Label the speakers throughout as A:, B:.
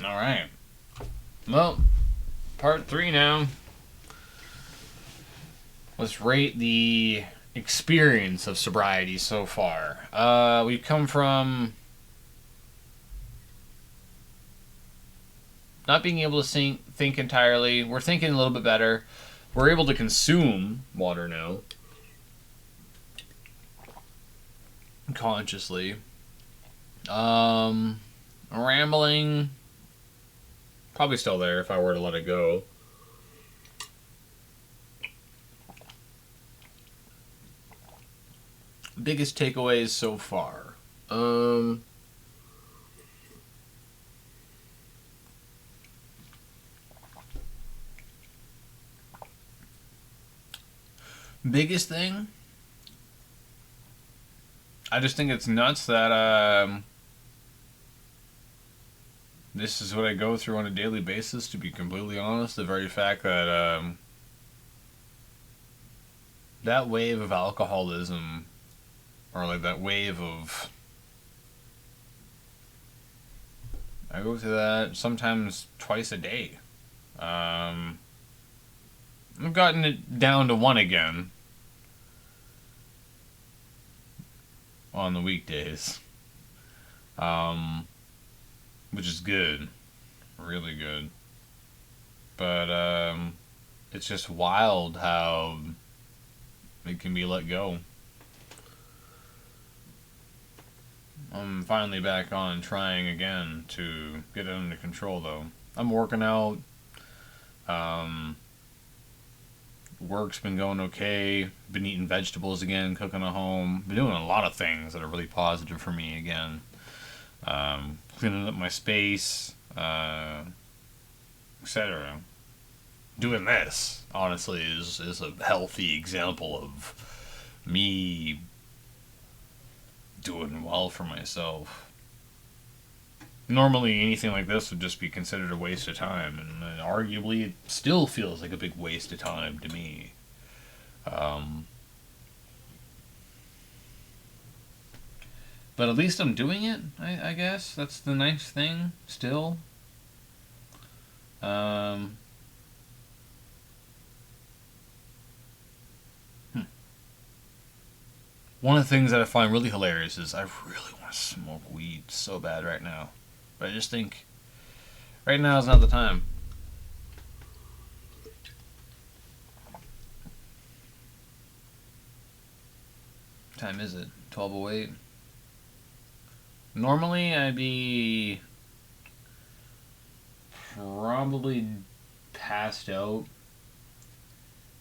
A: Alright. Well, part 3 now. Let's rate the experience of sobriety so far. We've come from not being able to think entirely. We're thinking a little bit better. We're able to consume water now. Consciously. Rambling. Probably still there if I were to let it go. Biggest takeaways so far. Biggest thing? I just think it's nuts that this is what I go through on a daily basis, to be completely honest. The very fact that that wave of alcoholism, or like that wave of... I go through that sometimes twice a day. I've gotten it down to one again on the weekdays. Which is good. Really good. But it's just wild how it can be let go. I'm finally back on trying again to get it under control, though. I'm working out. Work's been going okay. Been eating vegetables again, cooking at home. Been doing a lot of things that are really positive for me again. Cleaning up my space, etc. Doing this, honestly, is a healthy example of me doing well for myself. Normally, anything like this would just be considered a waste of time, and arguably, it still feels like a big waste of time to me. But at least I'm doing it, I guess. That's the nice thing, still. One of the things that I find really hilarious is I really want to smoke weed so bad right now. But I just think right now is not the time. What time is it? 12:08. Normally, I'd be probably passed out,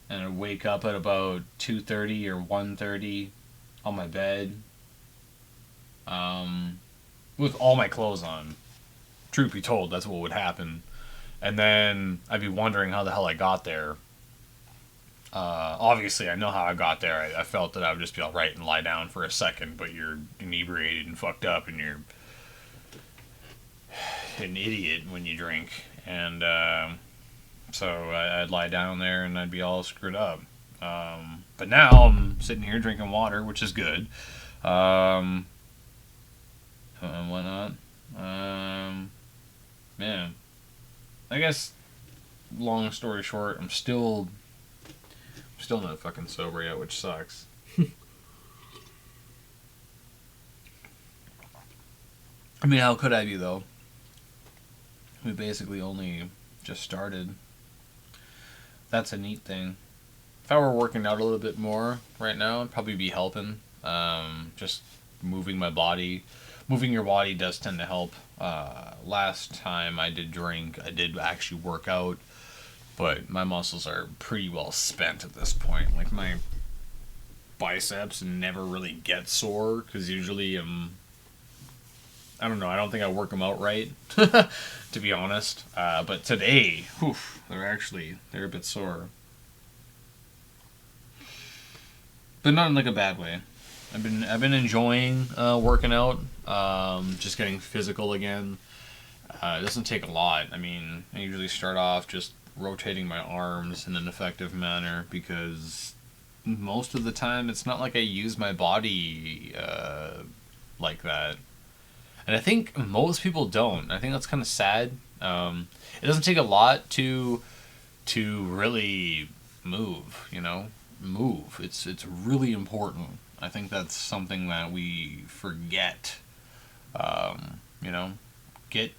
A: and I'd wake up at about 2:30 or 1:30 on my bed, with all my clothes on. Truth be told, that's what would happen. And then I'd be wondering how the hell I got there. Obviously, I know how I got there. I felt that I would just be alright and lie down for a second, but you're inebriated and fucked up, and you're an idiot when you drink. And so I'd lie down there and I'd be all screwed up. But now I'm sitting here drinking water, which is good. And whatnot. Man. I guess, long story short, I'm still not fucking sober yet, which sucks. I mean, how could I be, though? We basically only just started. That's a neat thing. If I were working out a little bit more right now, I'd probably be helping. Just moving my body. Moving your body does tend to help. Last time I did drink, I did actually work out. But my muscles are pretty well spent at this point. Like, my biceps never really get sore, because usually I don't know, I don't think I work them out right, to be honest. But today, they're a bit sore. But not in like a bad way. I've been enjoying working out, just getting physical again. It doesn't take a lot. I mean, I usually start off just rotating my arms in an effective manner, because most of the time it's not like I use my body like that. And I think most people don't. I think that's kind of sad. It doesn't take a lot to really move. Move. It's really important. I think that's something that we forget. You know, get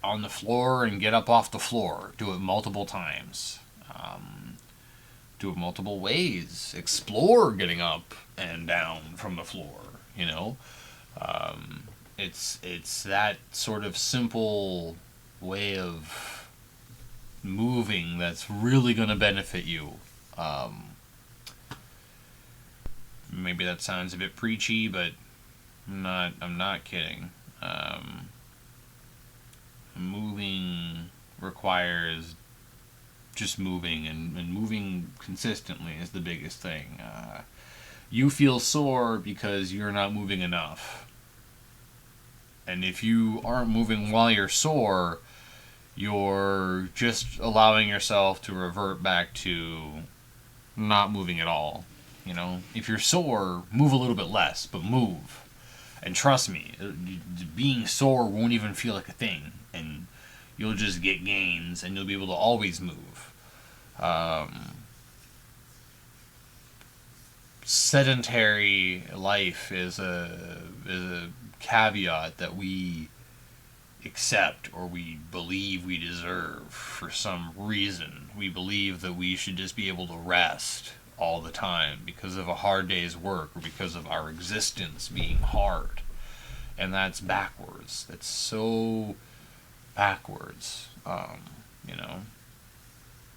A: on the floor and get up off the floor. Do it multiple times. Do it multiple ways. Explore getting up and down from the floor. It's that sort of simple way of moving that's really going to benefit you. Maybe that sounds a bit preachy, but I'm not kidding. Moving requires just moving, and moving consistently is the biggest thing. You feel sore because you're not moving enough. And if you aren't moving while you're sore, you're just allowing yourself to revert back to not moving at all. If you're sore, move a little bit less, but move. And trust me, being sore won't even feel like a thing. And you'll just get gains, and you'll be able to always move. Sedentary life is a caveat that we accept, or we believe we deserve for some reason. We believe that we should just be able to rest all the time because of a hard day's work, or because of our existence being hard. And that's backwards. That's so backwards.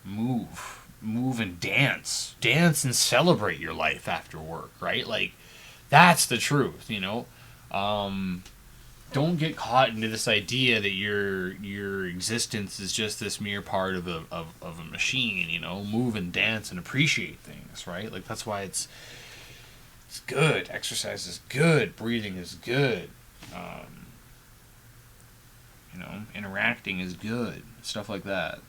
A: Move and dance and celebrate your life after work, right? Like, that's the truth. Don't get caught into this idea that your existence is just this mere part of a machine. Move and dance and appreciate things, right? Like, that's why it's good. Exercise is good. Breathing is good. Interacting is good. Stuff like that.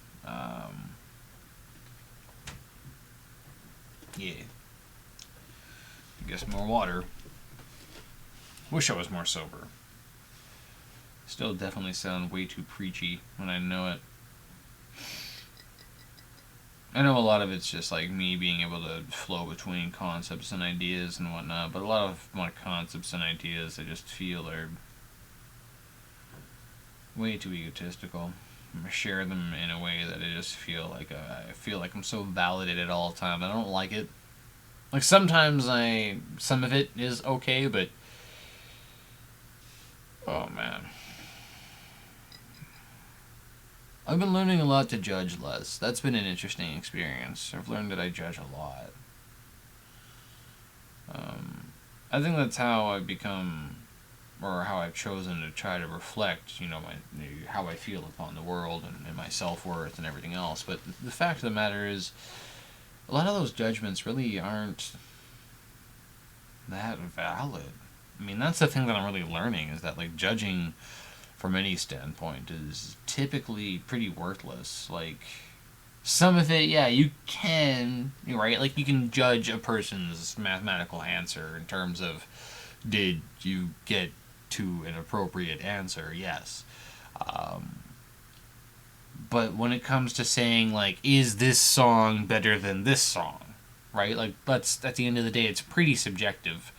A: Yeah. I guess more water. Wish I was more sober. Still definitely sound way too preachy when I know it. I know a lot of it's just like me being able to flow between concepts and ideas and whatnot, but a lot of my concepts and ideas I just feel are way too egotistical. I share them in a way that I just feel like I'm so validated all the time. I don't like it. Like, sometimes some of it is okay, but oh man. I've been learning a lot to judge less. That's been an interesting experience. I've learned that I judge a lot. I think that's how I've become, or how I've chosen to try to reflect, how I feel upon the world and my self-worth and everything else. But the fact of the matter is, a lot of those judgments really aren't that valid. I mean, that's the thing that I'm really learning, is that, like, judging from any standpoint is typically pretty worthless. Like, some of it, yeah, you can, right? Like, you can judge a person's mathematical answer in terms of, did you get to an appropriate answer? Yes. But when it comes to saying, like, is this song better than this song, right? Like, that's, at the end of the day, it's pretty subjective.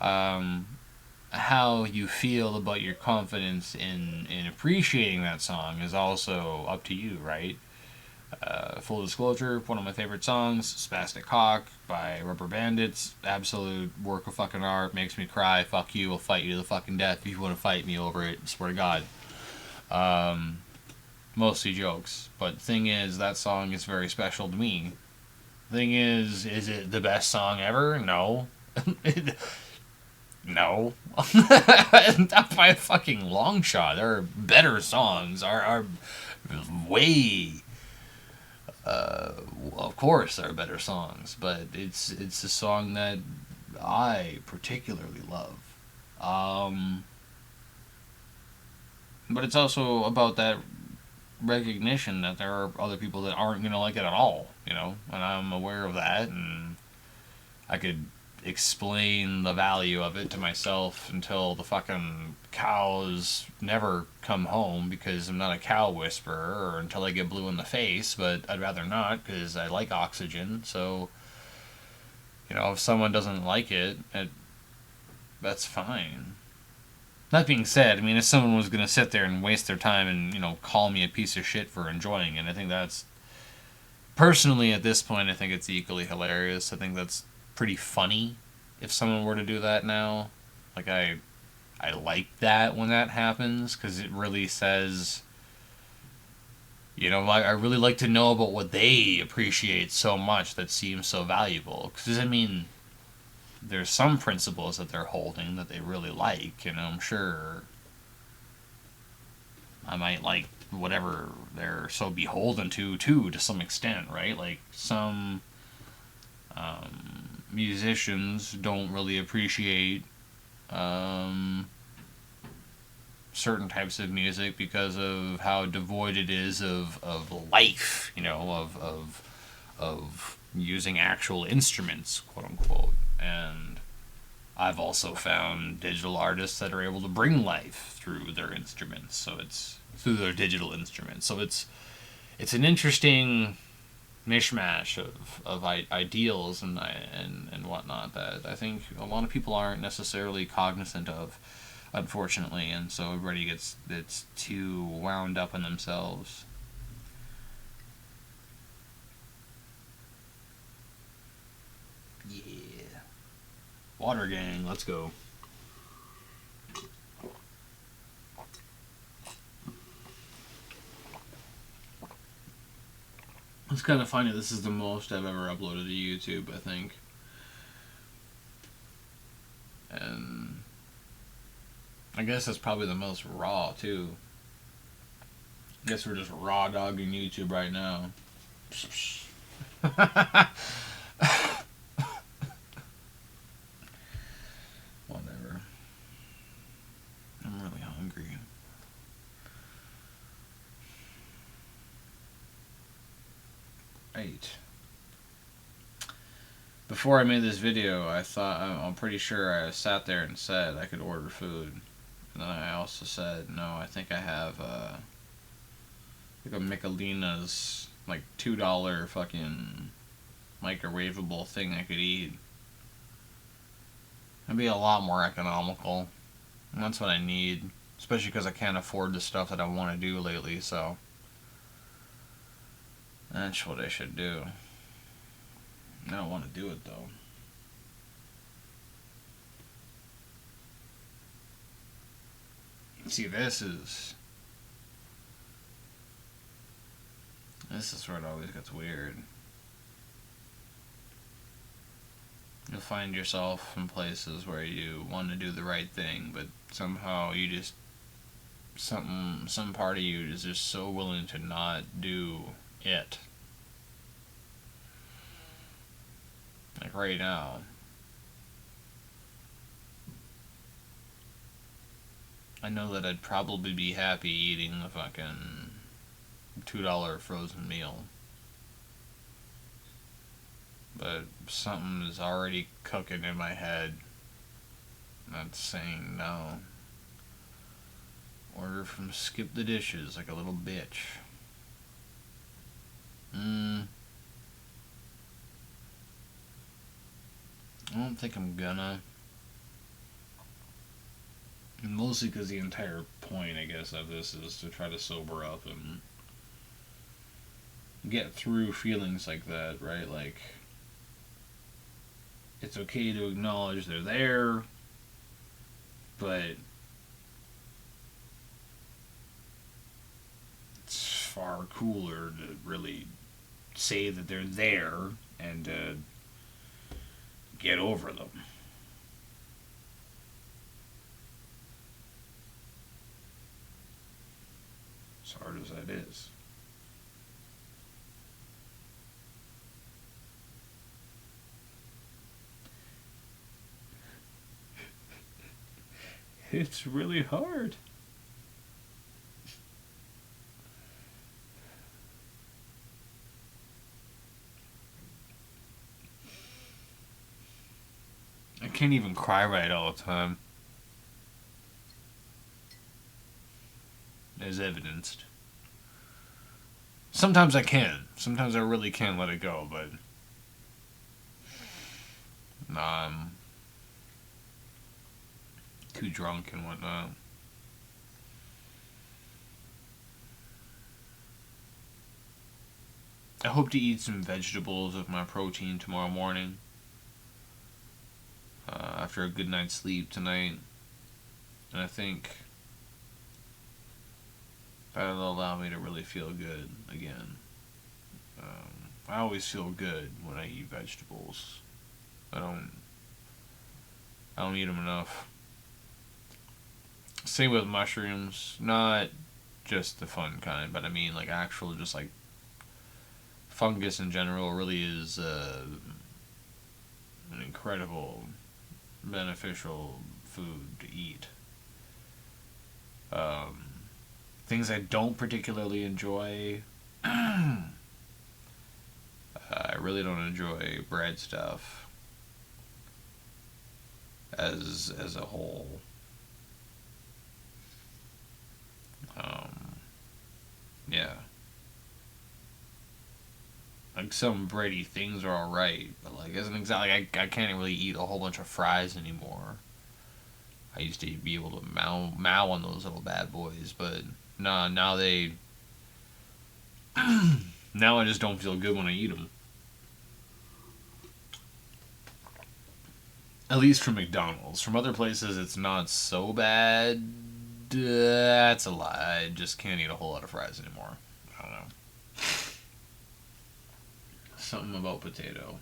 A: How you feel about your confidence in appreciating that song is also up to you, right? Full disclosure, one of my favorite songs, Spastic Cock by Rubber Bandits. Absolute work of fucking art. Makes me cry. Fuck you. I'll fight you to the fucking death if you want to fight me over it. I swear to God. Mostly jokes. But the thing is, that song is very special to me. Thing is it the best song ever? No. No. Not by a fucking long shot. There are better songs. Are way... of course there are better songs, but it's a song that I particularly love. But it's also about that recognition that there are other people that aren't going to like it at all, and I'm aware of that, and I could explain the value of it to myself until the fucking cows never come home, because I'm not a cow whisperer, or until I get blue in the face, but I'd rather not because I like oxygen. So, if someone doesn't like it, that's fine. That being said, I mean, if someone was going to sit there and waste their time and, call me a piece of shit for enjoying it, I think that's, personally at this point, I think it's equally hilarious. I think that's pretty funny if someone were to do that now. Like, I like that when that happens, because it really says, I really like to know about what they appreciate so much that seems so valuable. Because, I mean, there's some principles that they're holding that they really like, I'm sure I might like whatever they're so beholden to some extent, right? Like, some musicians don't really appreciate certain types of music because of how devoid it is of life, of using actual instruments, quote unquote. And I've also found digital artists that are able to bring life through their instruments, so it's through their digital instruments. So it's an interesting mishmash of ideals and whatnot that I think a lot of people aren't necessarily cognizant of, unfortunately, and so everybody gets too wound up in themselves. Yeah. Water gang, let's go. It's kind of funny. This is the most I've ever uploaded to YouTube, I think. And I guess that's probably the most raw, too. I guess we're just raw dogging YouTube right now. Whatever. I'm really hungry. Right. Before I made this video, I'm pretty sure I sat there and said I could order food. And then I also said, no, I think I have like a Michelina's, like $2 fucking microwavable thing I could eat. It'd be a lot more economical. And that's what I need. Especially because I can't afford the stuff that I want to do lately, so that's what I should do. I don't want to do it, though. See, this is where it always gets weird. You'll find yourself in places where you want to do the right thing, but somehow you just some part of you is just so willing to not do it. Like right now. I know that I'd probably be happy eating the fucking $2 frozen meal. But something is already cooking in my head that's saying no. Order from Skip the Dishes like a little bitch. I don't think I'm gonna. Mostly because the entire point, I guess, of this is to try to sober up and get through feelings like that, right? Like, it's okay to acknowledge they're there, but it's far cooler to really say that they're there and get over them. As hard as that is. It's really hard. can't even cry right all the time. As evidenced. Sometimes I can. Sometimes I really can't let it go, but I'm too drunk and whatnot. I hope to eat some vegetables with my protein tomorrow morning. After a good night's sleep tonight. And I think that'll allow me to really feel good again. I always feel good when I eat vegetables. I don't eat them enough. Same with mushrooms. Not just the fun kind, but I mean like actual just like fungus in general really is an incredible beneficial food to eat. Things I don't particularly enjoy. I really don't enjoy bread stuff as a whole. Yeah. Like some bready things are alright, but like as an example, like I can't really eat a whole bunch of fries anymore. I used to be able to mow on those little bad boys, but nah, now they now I just don't feel good when I eat them. At least from McDonald's. From other places, it's not so bad. That's a lie. I just can't eat a whole lot of fries anymore. I don't know. Something about potato.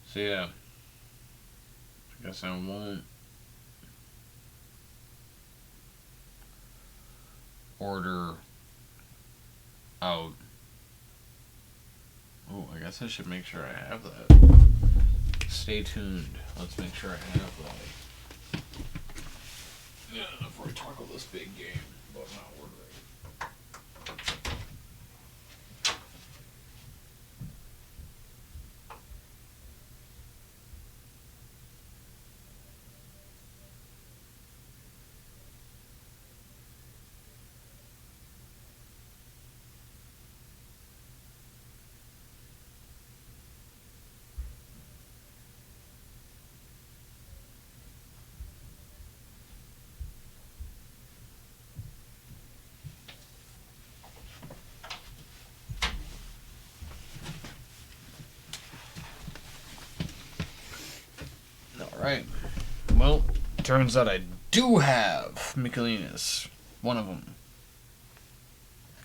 A: So yeah, I guess I won't order out. Oh, I guess I should make sure I have that. Stay tuned. Let's make sure I have that. Yeah, before we tackle this big game about not ordering. Alright. Well, turns out I do have Michelinas. One of them.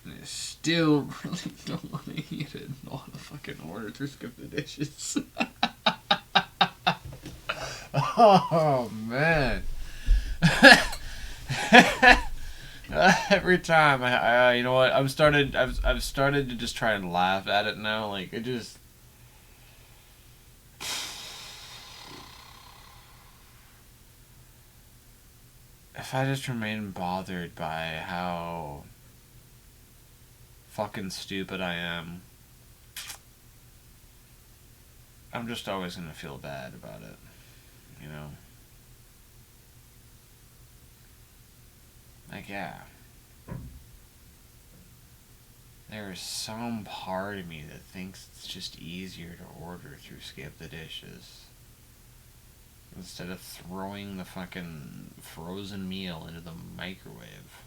A: And I still really don't want to eat it. I want to fucking order through Skip the Dishes. Oh, man. Every time I you know what? I've started to just try and laugh at it now. Like, it just... If I just remain bothered by how fucking stupid I am, I'm just always gonna feel bad about it, you know? Like, yeah. There is some part of me that thinks it's just easier to order through Skip the Dishes. Instead of throwing the fucking frozen meal into the microwave.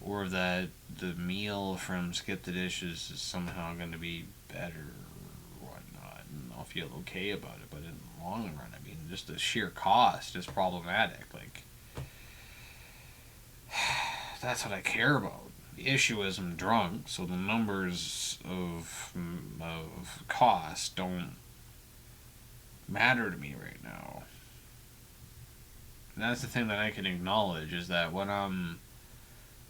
A: Or that the meal from Skip the Dishes is somehow going to be better or whatnot. And I'll feel okay about it. But in the long run, I mean, just the sheer cost is problematic. Like, that's what I care about. The issue is I'm drunk, so the numbers of cost don't matter to me right now. And that's the thing that I can acknowledge, is that when I'm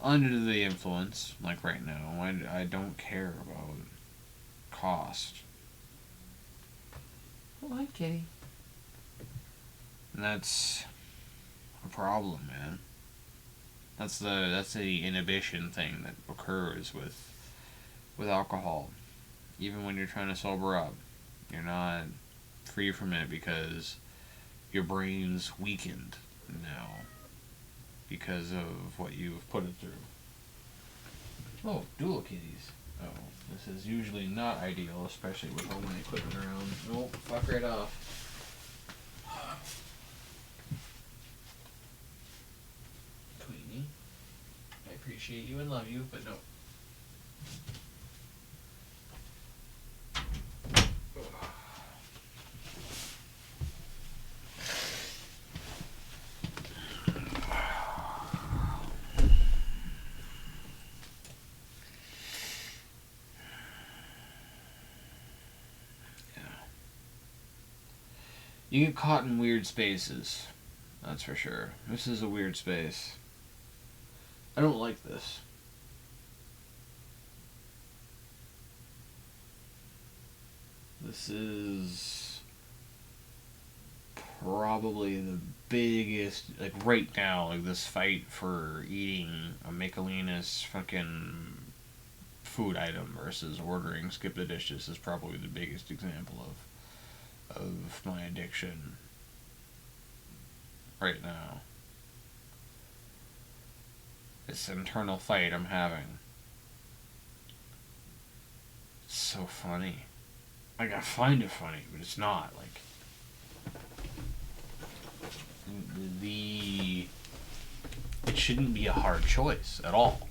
A: under the influence, like right now, I don't care about cost. Oh, hi, kitty. And that's a problem, man. That's the inhibition thing that occurs with alcohol. Even when you're trying to sober up, you're not free from it because your brain's weakened now because of what you've put it through. Oh, dual kitties. Oh, this is usually not ideal, especially with all my equipment around. Nope, fuck right off. Queenie, I appreciate you and love you, but no. You get caught in weird spaces. That's for sure. This is a weird space. I don't like this. This is probably the biggest, like right now, like this fight for eating a Michaelinus fucking food item versus ordering Skip the Dishes is probably the biggest example of my addiction right now. This internal fight I'm having. It's so funny. Like, I find it funny, but it's not. Like, it shouldn't be a hard choice at all.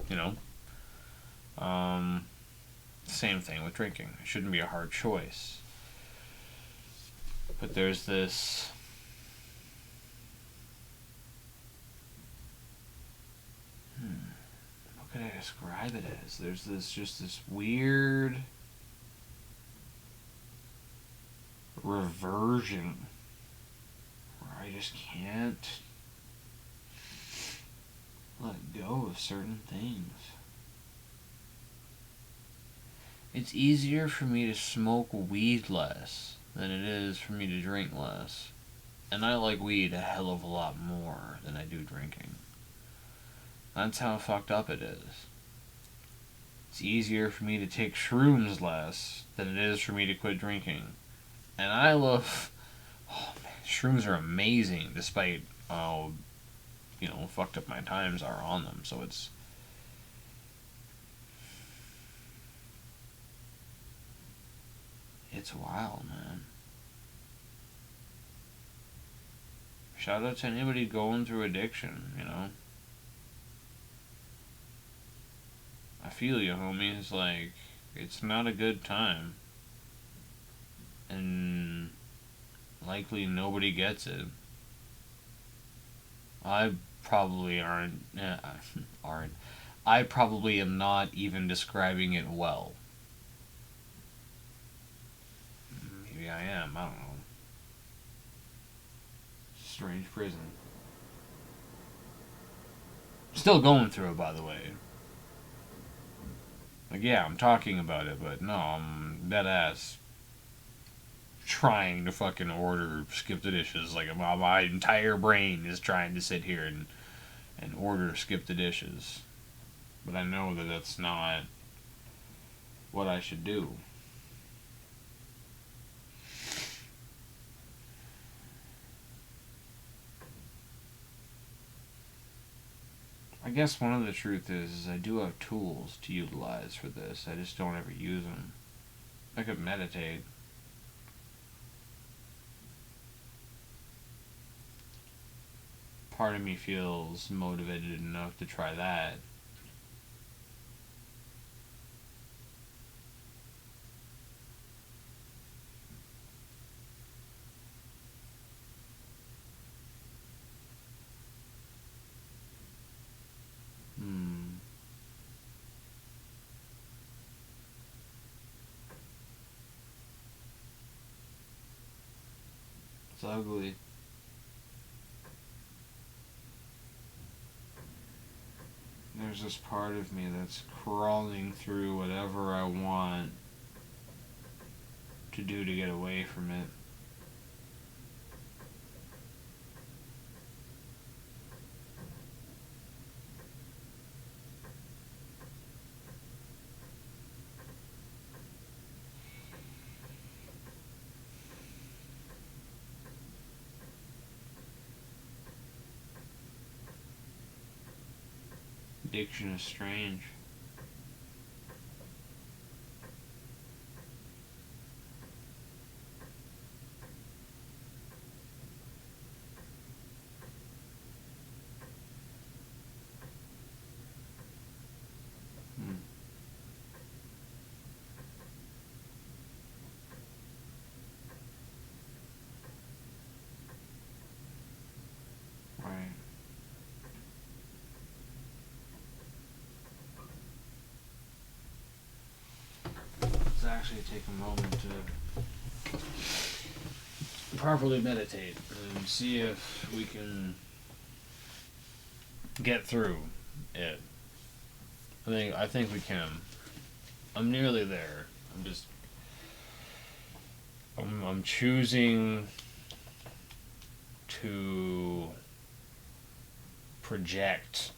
A: You know? Same thing with drinking. It shouldn't be a hard choice. But there's this... What could I describe it as? There's this weird reversion where I just can't let go of certain things. It's easier for me to smoke weed less than it is for me to drink less. And I like weed a hell of a lot more than I do drinking. That's how fucked up it is. It's easier for me to take shrooms less than it is for me to quit drinking. And I love... Oh man, shrooms are amazing despite how, fucked up my times are on them. So it's... It's wild, man. Shout out to anybody going through addiction, I feel you, homie. It's like, it's not a good time. And likely nobody gets it. I probably aren't. I probably am not even describing it well. Maybe I am. I don't know. Strange prison. Still going through it, by the way. Like, yeah, I'm talking about it, but no, I'm dead ass trying to fucking order Skip the Dishes. Like, my entire brain is trying to sit here and order Skip the Dishes. But I know that that's not what I should do. I guess one of the truth is I do have tools to utilize for this. I just don't ever use them. I could meditate. Part of me feels motivated enough to try that. It's ugly. There's this part of me that's crawling through whatever I want to do to get away from it. addiction is strange. Hmm. Right. Let's actually take a moment to properly meditate and see if we can get through it. I think we can. I'm nearly there. I'm choosing to project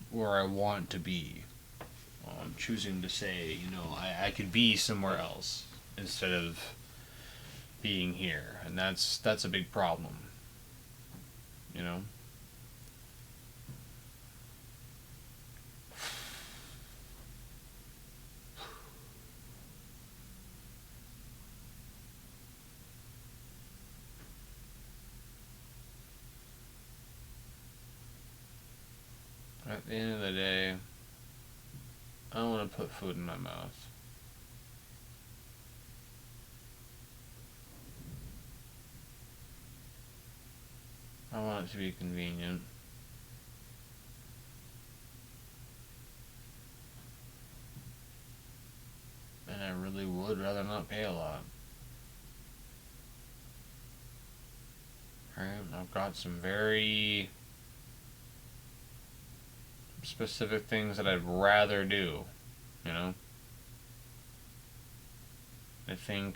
A: where I want to be. I'm choosing to say, I could be somewhere else instead of being here, and that's a big problem. You know. At the end of the day, I don't want to put food in my mouth. I want it to be convenient. And I really would rather not pay a lot. Right? I've got some very specific things that I'd rather do, you know? I think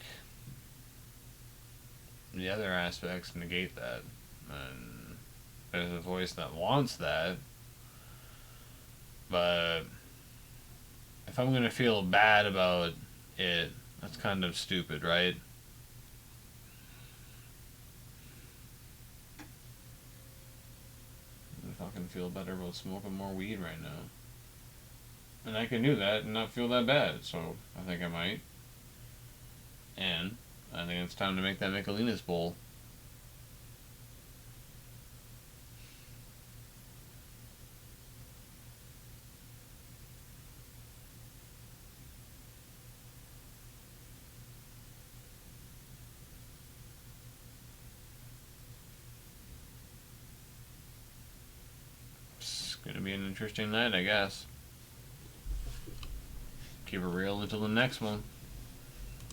A: the other aspects negate that. And there's a voice that wants that, but if I'm gonna feel bad about it, that's kind of stupid, right? I fucking feel better about smoking more weed right now. And I can do that and not feel that bad, so I think I might. And I think it's time to make that Michelinas bowl. It's gonna be an interesting night, I guess. Keep it real until the next one.